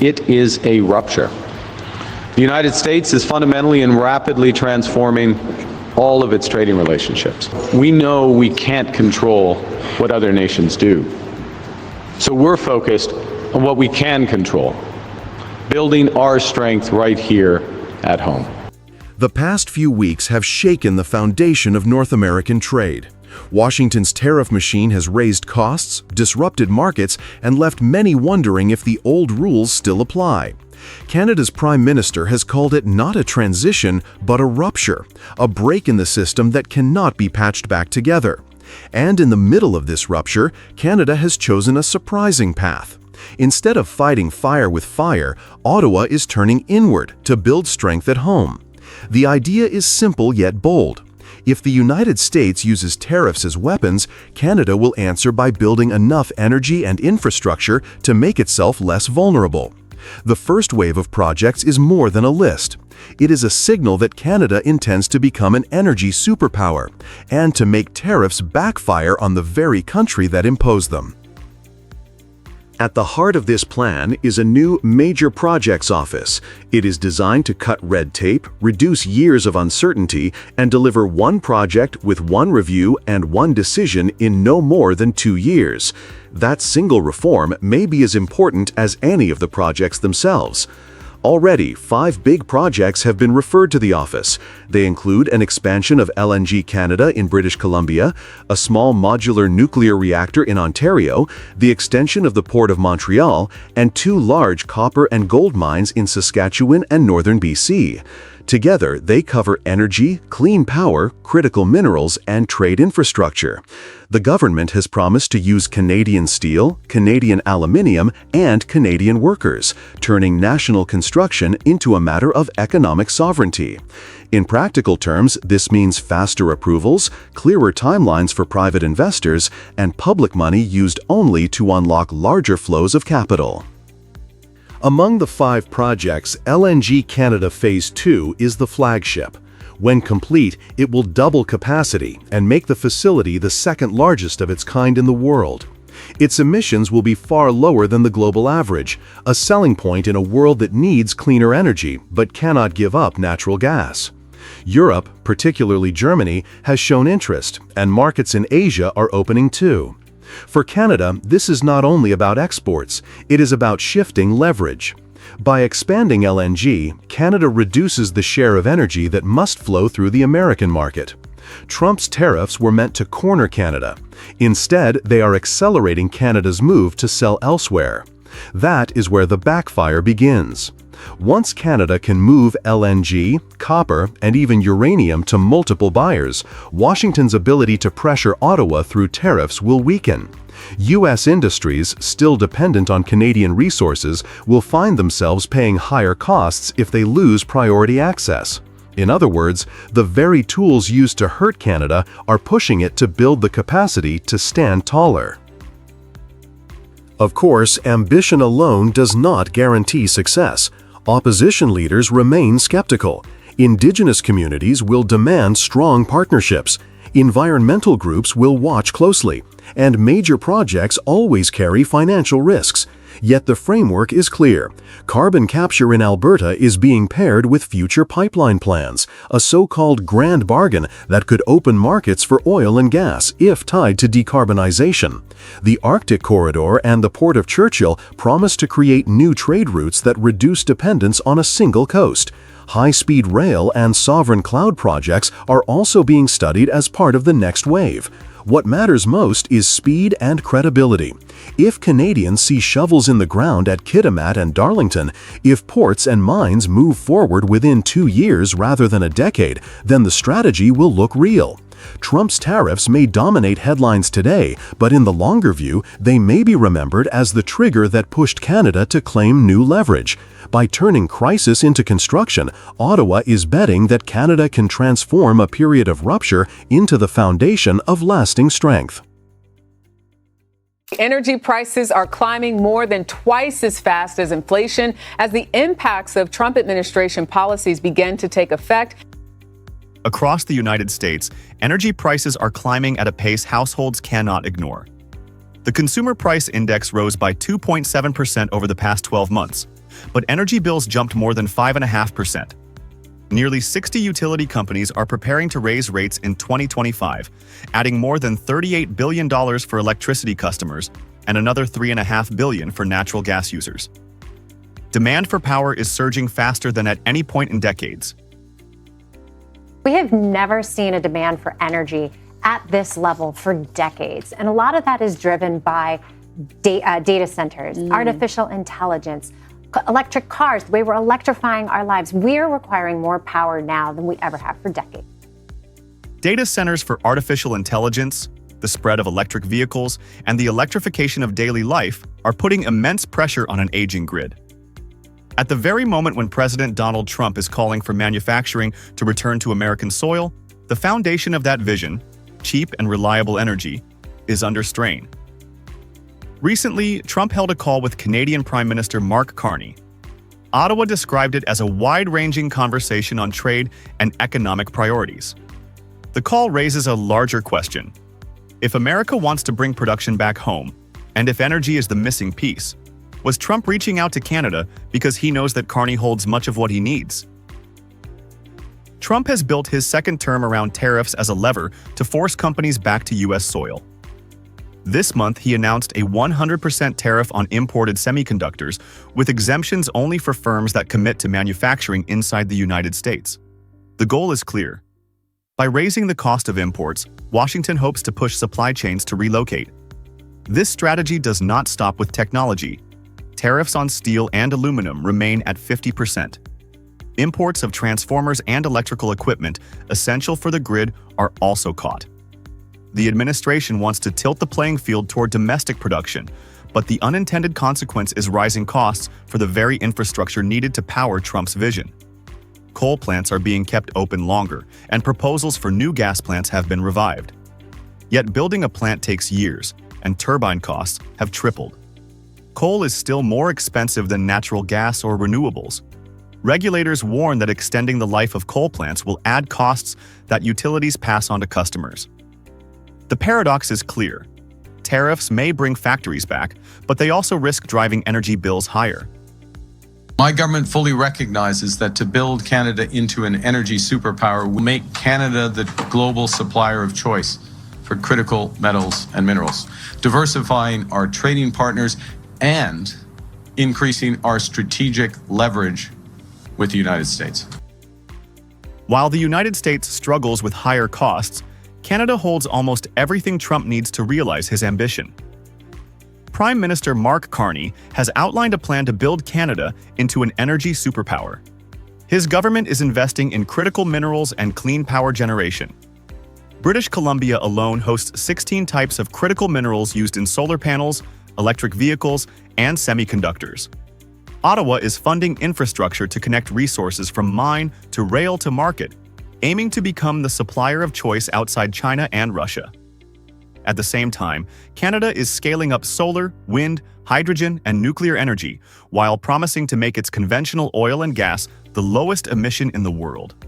It is a rupture. The United States is fundamentally and rapidly transforming all of its trading relationships. We know we can't control what other nations do. So we're focused on what we can control, building our strength right here at home. The past few weeks have shaken the foundation of North American trade. Washington's tariff machine has raised costs, disrupted markets, and left many wondering if the old rules still apply. Canada's Prime Minister has called it not a transition, but a rupture, a break in the system that cannot be patched back together. And in the middle of this rupture, Canada has chosen a surprising path. Instead of fighting fire with fire, Ottawa is turning inward to build strength at home. The idea is simple yet bold. If the United States uses tariffs as weapons, Canada will answer by building enough energy and infrastructure to make itself less vulnerable. The first wave of projects is more than a list. It is a signal that Canada intends to become an energy superpower and to make tariffs backfire on the very country that imposed them. At the heart of this plan is a new Major Projects Office. It is designed to cut red tape, reduce years of uncertainty, and deliver one project with one review and one decision in no more than 2 years. That single reform may be as important as any of the projects themselves. Already, 5 big projects have been referred to the office. They include an expansion of LNG Canada in British Columbia, a small modular nuclear reactor in Ontario, the extension of the Port of Montreal, and 2 large copper and gold mines in Saskatchewan and northern BC. Together, they cover energy, clean power, critical minerals, and trade infrastructure. The government has promised to use Canadian steel, Canadian aluminium, and Canadian workers, turning national construction into a matter of economic sovereignty. In practical terms, this means faster approvals, clearer timelines for private investors, and public money used only to unlock larger flows of capital. Among the 5 projects, LNG Canada Phase 2 is the flagship. When complete, it will double capacity and make the facility the second largest of its kind in the world. Its emissions will be far lower than the global average, a selling point in a world that needs cleaner energy but cannot give up natural gas. Europe, particularly Germany, has shown interest, and markets in Asia are opening too. For Canada, this is not only about exports, it is about shifting leverage. By expanding LNG, Canada reduces the share of energy that must flow through the American market. Trump's tariffs were meant to corner Canada. Instead, they are accelerating Canada's move to sell elsewhere. That is where the backfire begins. Once Canada can move LNG, copper, and even uranium to multiple buyers, Washington's ability to pressure Ottawa through tariffs will weaken. U.S. industries, still dependent on Canadian resources, will find themselves paying higher costs if they lose priority access. In other words, the very tools used to hurt Canada are pushing it to build the capacity to stand taller. Of course, ambition alone does not guarantee success. Opposition leaders remain skeptical. Indigenous communities will demand strong partnerships. Environmental groups will watch closely. And major projects always carry financial risks. Yet the framework is clear. Carbon capture in Alberta is being paired with future pipeline plans, a so-called grand bargain that could open markets for oil and gas if tied to decarbonization. The Arctic Corridor and the Port of Churchill promise to create new trade routes that reduce dependence on a single coast. High-speed rail and sovereign cloud projects are also being studied as part of the next wave. What matters most is speed and credibility. If Canadians see shovels in the ground at Kitimat and Darlington, if ports and mines move forward within 2 years rather than a decade, then the strategy will look real. Trump's tariffs may dominate headlines today, but in the longer view, they may be remembered as the trigger that pushed Canada to claim new leverage. By turning crisis into construction, Ottawa is betting that Canada can transform a period of rupture into the foundation of lasting strength. Energy prices are climbing more than twice as fast as inflation as the impacts of Trump administration policies begin to take effect. Across the United States, energy prices are climbing at a pace households cannot ignore. The Consumer Price Index rose by 2.7% over the past 12 months. but energy bills jumped more than 5.5%. Nearly 60 utility companies are preparing to raise rates in 2025, adding more than $38 billion for electricity customers and another $3.5 billion for natural gas users. Demand for power is surging faster than at any point in decades. We have never seen a demand for energy at this level for decades, and a lot of that is driven by data centers, artificial intelligence, electric cars, the way we're electrifying our lives. We're requiring more power now than we ever have for decades. Data centers for artificial intelligence, the spread of electric vehicles, and the electrification of daily life are putting immense pressure on an aging grid. At the very moment when President Donald Trump is calling for manufacturing to return to American soil, the foundation of that vision, cheap and reliable energy, is under strain. Recently, Trump held a call with Canadian Prime Minister Mark Carney. Ottawa described it as a wide-ranging conversation on trade and economic priorities. The call raises a larger question. If America wants to bring production back home, and if energy is the missing piece, was Trump reaching out to Canada because he knows that Carney holds much of what he needs? Trump has built his second term around tariffs as a lever to force companies back to U.S. soil. This month, he announced a 100% tariff on imported semiconductors, with exemptions only for firms that commit to manufacturing inside the United States. The goal is clear. By raising the cost of imports, Washington hopes to push supply chains to relocate. This strategy does not stop with technology. Tariffs on steel and aluminum remain at 50%. Imports of transformers and electrical equipment essential for the grid are also caught. The administration wants to tilt the playing field toward domestic production, but the unintended consequence is rising costs for the very infrastructure needed to power Trump's vision. Coal plants are being kept open longer, and proposals for new gas plants have been revived. Yet building a plant takes years, and turbine costs have tripled. Coal is still more expensive than natural gas or renewables. Regulators warn that extending the life of coal plants will add costs that utilities pass on to customers. The paradox is clear. Tariffs may bring factories back, but they also risk driving energy bills higher. My government fully recognizes that to build Canada into an energy superpower will make Canada the global supplier of choice for critical metals and minerals, diversifying our trading partners and increasing our strategic leverage with the United States. While the United States struggles with higher costs, Canada holds almost everything Trump needs to realize his ambition. Prime Minister Mark Carney has outlined a plan to build Canada into an energy superpower. His government is investing in critical minerals and clean power generation. British Columbia alone hosts 16 types of critical minerals used in solar panels, electric vehicles, and semiconductors. Ottawa is funding infrastructure to connect resources from mine to rail to market, aiming to become the supplier of choice outside China and Russia. At the same time, Canada is scaling up solar, wind, hydrogen, and nuclear energy, while promising to make its conventional oil and gas the lowest emission in the world.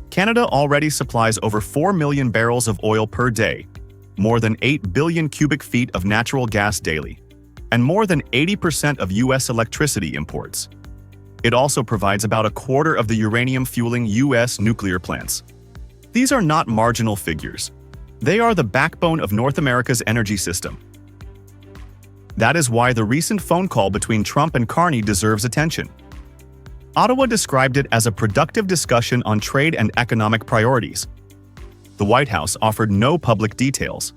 Canada already supplies over 4 million barrels of oil per day, more than 8 billion cubic feet of natural gas daily, and more than 80% of U.S. electricity imports. It also provides about a quarter of the uranium fueling U.S. nuclear plants. These are not marginal figures. They are the backbone of North America's energy system. That is why the recent phone call between Trump and Carney deserves attention. Ottawa described it as a productive discussion on trade and economic priorities. The White House offered no public details.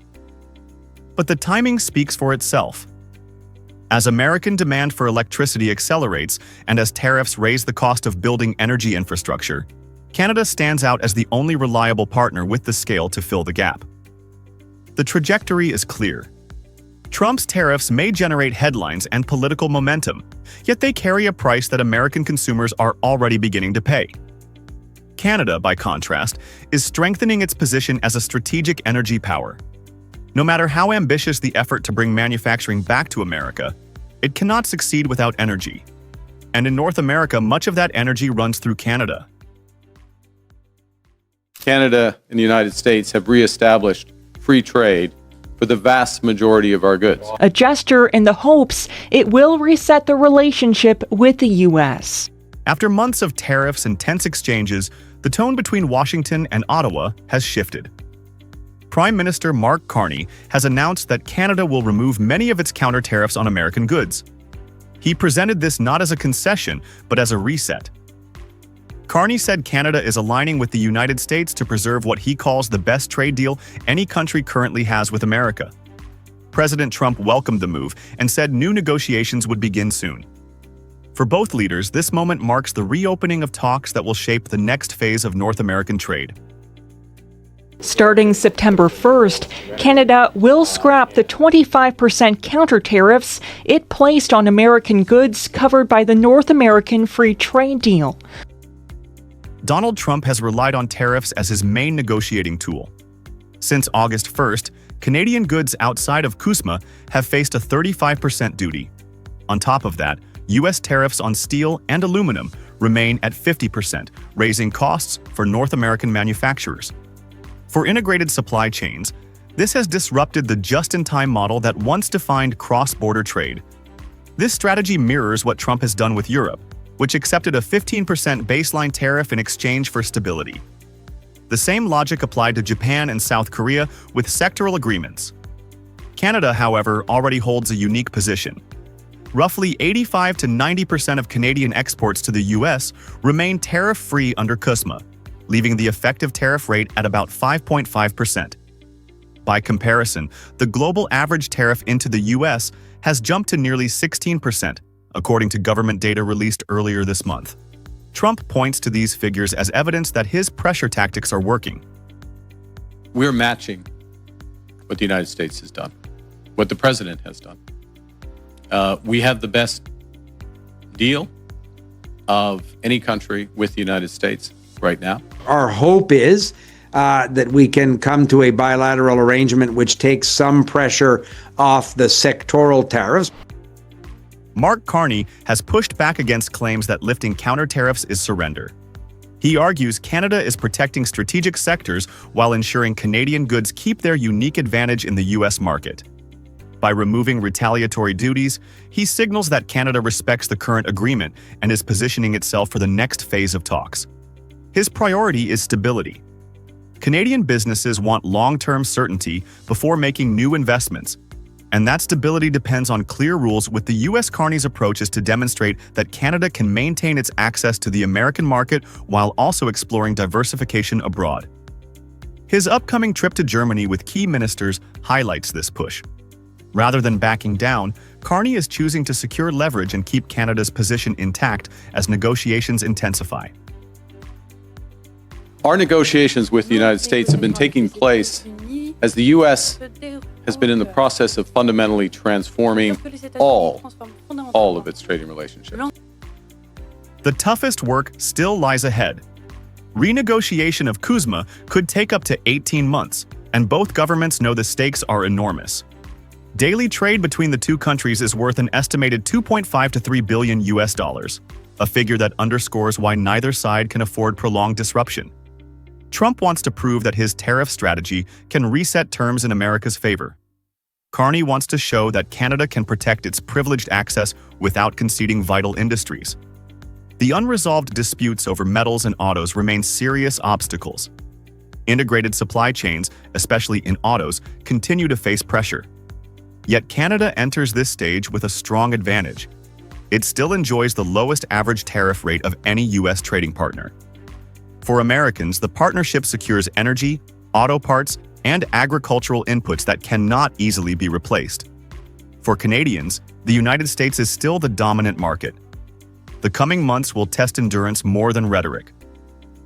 But the timing speaks for itself. As American demand for electricity accelerates and as tariffs raise the cost of building energy infrastructure, Canada stands out as the only reliable partner with the scale to fill the gap. The trajectory is clear. Trump's tariffs may generate headlines and political momentum, yet they carry a price that American consumers are already beginning to pay. Canada, by contrast, is strengthening its position as a strategic energy power. No matter how ambitious the effort to bring manufacturing back to America, it cannot succeed without energy. And in North America, much of that energy runs through Canada. Canada and the United States have reestablished free trade for the vast majority of our goods. A gesture in the hopes it will reset the relationship with the U.S. After months of tariffs and tense exchanges, the tone between Washington and Ottawa has shifted. Prime Minister Mark Carney has announced that Canada will remove many of its counter tariffs on American goods. He presented this not as a concession, but as a reset. Carney said Canada is aligning with the United States to preserve what he calls the best trade deal any country currently has with America. President Trump welcomed the move and said new negotiations would begin soon. For both leaders, this moment marks the reopening of talks that will shape the next phase of North American trade. Starting September 1st, Canada will scrap the 25% counter tariffs it placed on American goods covered by the North American Free Trade Deal. Donald Trump has relied on tariffs as his main negotiating tool. Since August 1st, Canadian goods outside of CUSMA have faced a 35% duty. On top of that, U.S. tariffs on steel and aluminum remain at 50%, raising costs for North American manufacturers. For integrated supply chains, this has disrupted the just-in-time model that once defined cross-border trade. This strategy mirrors what Trump has done with Europe, which accepted a 15% baseline tariff in exchange for stability. The same logic applied to Japan and South Korea with sectoral agreements. Canada, however, already holds a unique position. Roughly 85 to 90% of Canadian exports to the U.S. remain tariff-free under CUSMA, leaving the effective tariff rate at about 5.5%. By comparison, the global average tariff into the U.S. has jumped to nearly 16%, according to government data released earlier this month. Trump points to these figures as evidence that his pressure tactics are working. We're matching what the United States has done, what the president has done. We have the best deal of any country with the United States right now. Our hope is that we can come to a bilateral arrangement which takes some pressure off the sectoral tariffs. Mark Carney has pushed back against claims that lifting counter tariffs is surrender. He argues Canada is protecting strategic sectors while ensuring Canadian goods keep their unique advantage in the U.S. market. By removing retaliatory duties, he signals that Canada respects the current agreement and is positioning itself for the next phase of talks. His priority is stability. Canadian businesses want long-term certainty before making new investments, and that stability depends on clear rules. With the U.S. Carney's approach is to demonstrate that Canada can maintain its access to the American market while also exploring diversification abroad. His upcoming trip to Germany with key ministers highlights this push. Rather than backing down, Carney is choosing to secure leverage and keep Canada's position intact as negotiations intensify. Our negotiations with the United States have been taking place as the U.S. has been in the process of fundamentally transforming all of its trading relationships. The toughest work still lies ahead. Renegotiation of CUSMA could take up to 18 months, and both governments know the stakes are enormous. Daily trade between the two countries is worth an estimated $2.5 to $3 billion US, a figure that underscores why neither side can afford prolonged disruption. Trump wants to prove that his tariff strategy can reset terms in America's favor. Carney wants to show that Canada can protect its privileged access without conceding vital industries. The unresolved disputes over metals and autos remain serious obstacles. Integrated supply chains, especially in autos, continue to face pressure. Yet Canada enters this stage with a strong advantage. It still enjoys the lowest average tariff rate of any U.S. trading partner. For Americans, the partnership secures energy, auto parts, and agricultural inputs that cannot easily be replaced. For Canadians, the United States is still the dominant market. The coming months will test endurance more than rhetoric.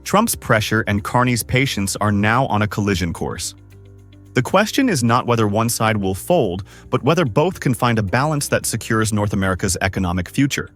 Trump's pressure and Carney's patience are now on a collision course. The question is not whether one side will fold, but whether both can find a balance that secures North America's economic future.